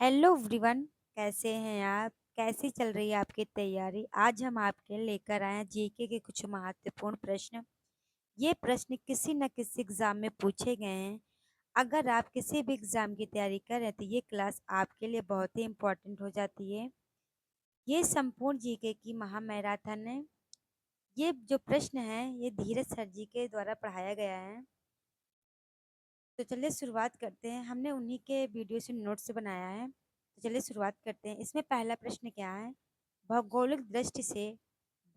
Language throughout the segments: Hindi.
Hello everyone. कैसे हैं आप? कैसी चल रही है आपकी तैयारी? आज हम आपके लेकर आए हैं जीके के कुछ महत्वपूर्ण प्रश्न। ये प्रश्न किसी न किसी एग्जाम में पूछे गए हैं। अगर आप किसी भी एग्जाम की तैयारी कर रहे हैं तो ये क्लास आपके लिए बहुत ही इम्पोर्टेंट हो जाती है। ये संपूर्ण जीके की महामैराथन है। ये जो प्रश्न है ये धीरज सर जी के द्वारा पढ़ाया गया है। तो चलिए शुरुआत करते हैं। हमने उन्हीं के वीडियो से नोट से बनाया है। तो चलिए शुरुआत करते हैं। इसमें पहला प्रश्न क्या है? भौगोलिक दृष्टि से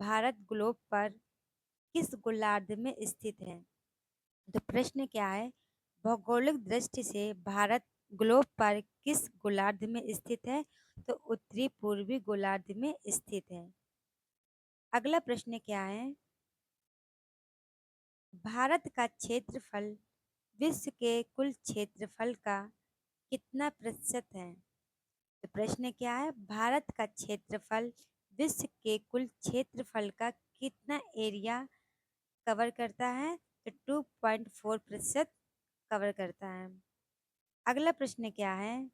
भारत ग्लोब पर किस गोलार्ध में स्थित है? तो प्रश्न क्या है? भौगोलिक दृष्टि से भारत ग्लोब पर किस गोलार्ध में स्थित है? तो उत्तरी पूर्वी गोलार्ध में स्थित है। अगला प्रश्न क्या है? भारत का क्षेत्रफल विश्व के कुल क्षेत्रफल का कितना प्रतिशत है? तो प्रश्न क्या है? भारत का क्षेत्रफल विश्व के कुल क्षेत्रफल का कितना एरिया कवर करता है? तो 2.4% कवर करता है। अगला प्रश्न क्या है?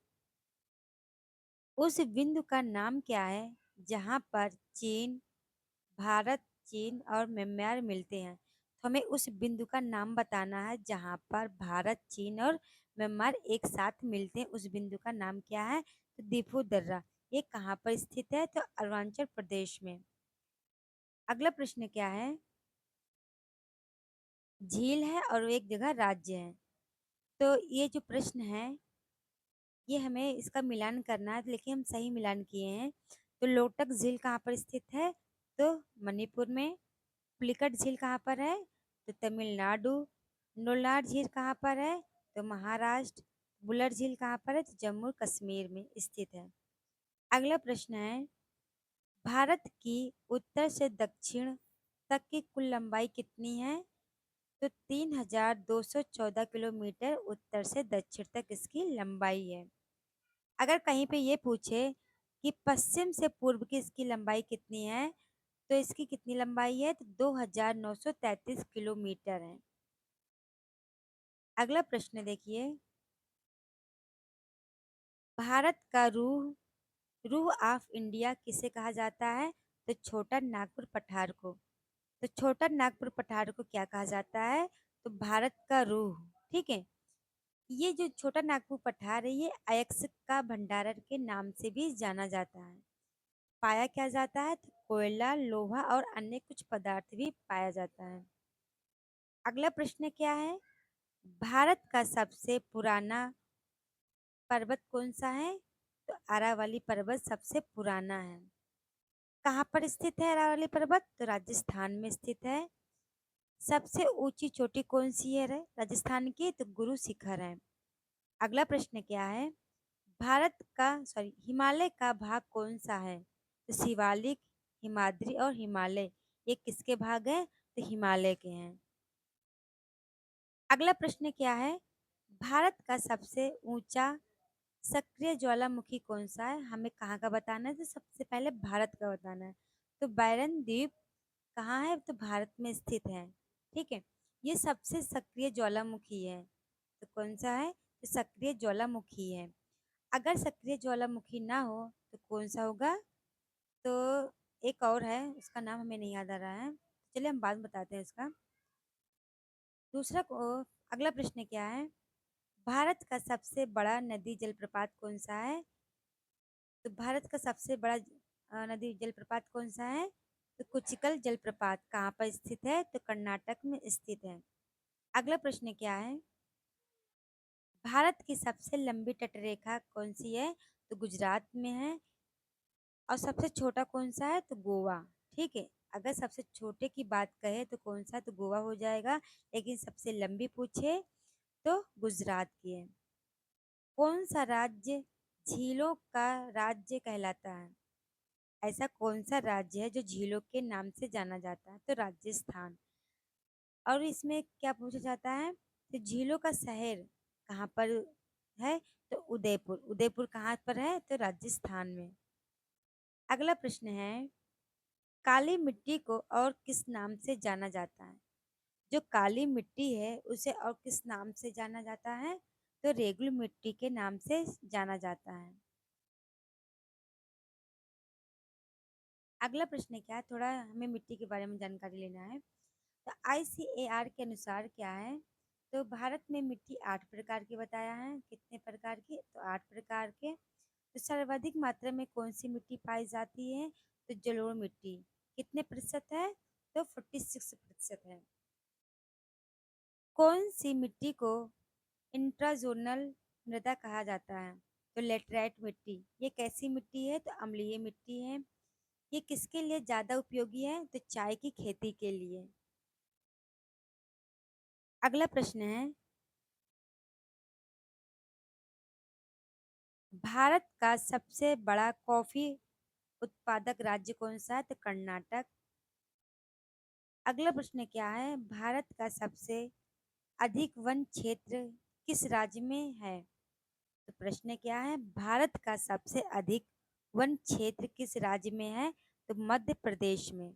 उस बिंदु का नाम क्या है जहां पर चीन, भारत, चीन और म्यांमार मिलते हैं? तो हमें उस बिंदु का नाम बताना है जहां पर भारत, चीन और म्यांमार एक साथ मिलते हैं। उस बिंदु का नाम क्या है? तो दीपू दर्रा। ये कहाँ पर स्थित है? तो अरुणाचल प्रदेश में। अगला प्रश्न क्या है? झील है और एक जगह राज्य है। तो ये जो प्रश्न है ये हमें इसका मिलान करना है, लेकिन हम सही मिलान किए हैं। तो लोटक झील कहाँ पर स्थित है? तो मणिपुर में। पुलिकट झील कहाँ पर है? तो तमिलनाडु। नोलार झील कहाँ पर है? तो महाराष्ट्र। बुलर झील कहाँ पर है? तो जम्मू कश्मीर में स्थित है। अगला प्रश्न है, भारत की उत्तर से दक्षिण तक की कुल लंबाई कितनी है? तो 3214 किलोमीटर उत्तर से दक्षिण तक इसकी लंबाई है। अगर कहीं पे ये पूछे कि पश्चिम से पूर्व की इसकी लंबाई कितनी है, तो इसकी कितनी लंबाई है? तो 2933 किलोमीटर है। अगला प्रश्न देखिए, भारत का रूह ऑफ इंडिया किसे कहा जाता है? तो छोटा नागपुर पठार को। तो छोटा नागपुर पठार को क्या कहा जाता है? तो भारत का रूह। ठीक है। ये जो छोटा नागपुर पठार है ये अयस्क का भंडारण के नाम से भी जाना जाता है। पाया क्या जाता है? तो कोयला, लोहा और अन्य कुछ पदार्थ भी पाया जाता है। अगला प्रश्न क्या है? भारत का सबसे पुराना पर्वत कौन सा है? तो अरावली पर्वत सबसे पुराना है। कहाँ पर स्थित है अरावली पर्वत? तो राजस्थान में स्थित है। सबसे ऊंची चोटी कौन सी है राजस्थान की? तो गुरु शिखर है। अगला प्रश्न क्या है? भारत का हिमालय का भाग कौन सा है? तो शिवालिक, हिमाद्री और हिमालय ये किसके भाग हैं? तो हिमालय के हैं। अगला प्रश्न क्या है? भारत का सबसे ऊंचा सक्रिय ज्वालामुखी कौन सा है? हमें कहाँ का बताना है? तो सबसे पहले भारत का बताना है। तो बैरन द्वीप कहाँ है? तो भारत में स्थित है। ठीक है। ये सबसे सक्रिय ज्वालामुखी है। तो कौन सा है? तो सक्रिय ज्वालामुखी है। अगर सक्रिय ज्वालामुखी ना हो तो कौन सा होगा? तो एक और है, उसका नाम हमें नहीं याद आ रहा है। चलिए हम बाद में बताते हैं इसका। दूसरा को अगला प्रश्न क्या है? भारत का सबसे बड़ा नदी जलप्रपात कौन सा है? तो भारत का सबसे बड़ा नदी जलप्रपात कौन सा है? तो कुचिकल जलप्रपात कहाँ पर स्थित है? तो कर्नाटक में स्थित है। अगला प्रश्न क्या है? भारत की सबसे लंबी तटरेखा कौन सी है? तो गुजरात में है। और सबसे छोटा कौन सा है? तो गोवा। ठीक है। अगर सबसे छोटे की बात कहे तो कौन सा? तो गोवा हो जाएगा। लेकिन सबसे लंबी पूछे तो गुजरात की है। कौन सा राज्य झीलों का राज्य कहलाता है? ऐसा कौन सा राज्य है जो झीलों के नाम से जाना जाता है? तो राजस्थान। और इसमें क्या पूछा जाता है? तो झीलों का शहर कहाँ पर है? तो उदयपुर। उदयपुर कहाँ पर है? तो राजस्थान में। अगला प्रश्न है, काली मिट्टी को और किस नाम से जाना जाता है? जो काली मिट्टी है उसे और किस नाम से जाना जाता है? तो रेगुल मिट्टी के नाम से जाना जाता है। अगला प्रश्न क्या है, थोड़ा हमें मिट्टी के बारे में जानकारी लेना है। तो ICAR के अनुसार क्या है, तो भारत में मिट्टी 8 प्रकार की बताया है। कितने प्रकार की, तो 8 प्रकार के। तो सर्वाधिक मात्रा में कौन सी मिट्टी पाई जाती है, तो जलोढ़ मिट्टी। कितने प्रतिशत है, तो 46% है। कौन सी मिट्टी को इंट्राजोनल मृदा कहा जाता है, तो लेटराइट मिट्टी। ये कैसी मिट्टी है, तो अम्लीय मिट्टी है। ये किसके लिए ज्यादा उपयोगी है, तो चाय की खेती के लिए। अगला प्रश्न है, भारत का सबसे बड़ा कॉफी उत्पादक राज्य कौन सा है, तो कर्नाटक। अगला प्रश्न क्या है, भारत का सबसे अधिक वन क्षेत्र किस राज्य में है। तो प्रश्न क्या है, भारत का सबसे अधिक वन क्षेत्र किस राज्य में है, तो मध्य प्रदेश में।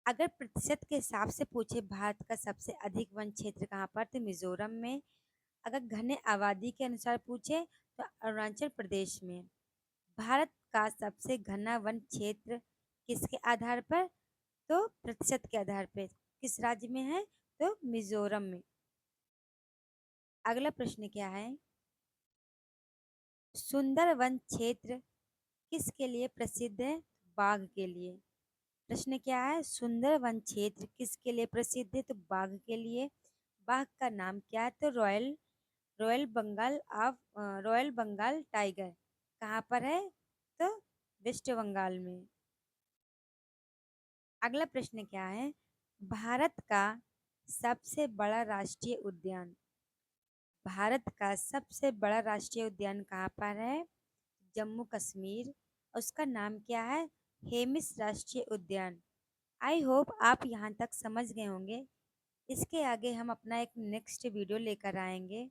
अगर प्रतिशत के हिसाब से पूछे भारत का सबसे अधिक वन क्षेत्र कहाँ पर, तो मिजोरम में। अगर घने आबादी के अनुसार पूछे, तो अरुणाचल प्रदेश में। भारत का सबसे घना वन क्षेत्र किसके आधार पर, तो प्रतिशत के आधार पर किस राज्य में है, तो मिजोरम में। अगला प्रश्न क्या है, सुंदर वन क्षेत्र किसके लिए प्रसिद्ध है, बाघ के लिए। प्रश्न क्या है, सुंदर वन क्षेत्र किसके लिए प्रसिद्ध है, तो बाघ के लिए। बाघ का नाम क्या है, तो रॉयल रॉयल बंगाल टाइगर। कहाँ पर है, तो वेस्ट बंगाल में। अगला प्रश्न क्या है, भारत का सबसे बड़ा राष्ट्रीय उद्यान। भारत का सबसे बड़ा राष्ट्रीय उद्यान कहाँ पर है, जम्मू कश्मीर। उसका नाम क्या है, हेमिस राष्ट्रीय उद्यान। आई होप आप यहाँ तक समझ गए होंगे। इसके आगे हम अपना एक नेक्स्ट वीडियो लेकर आएंगे।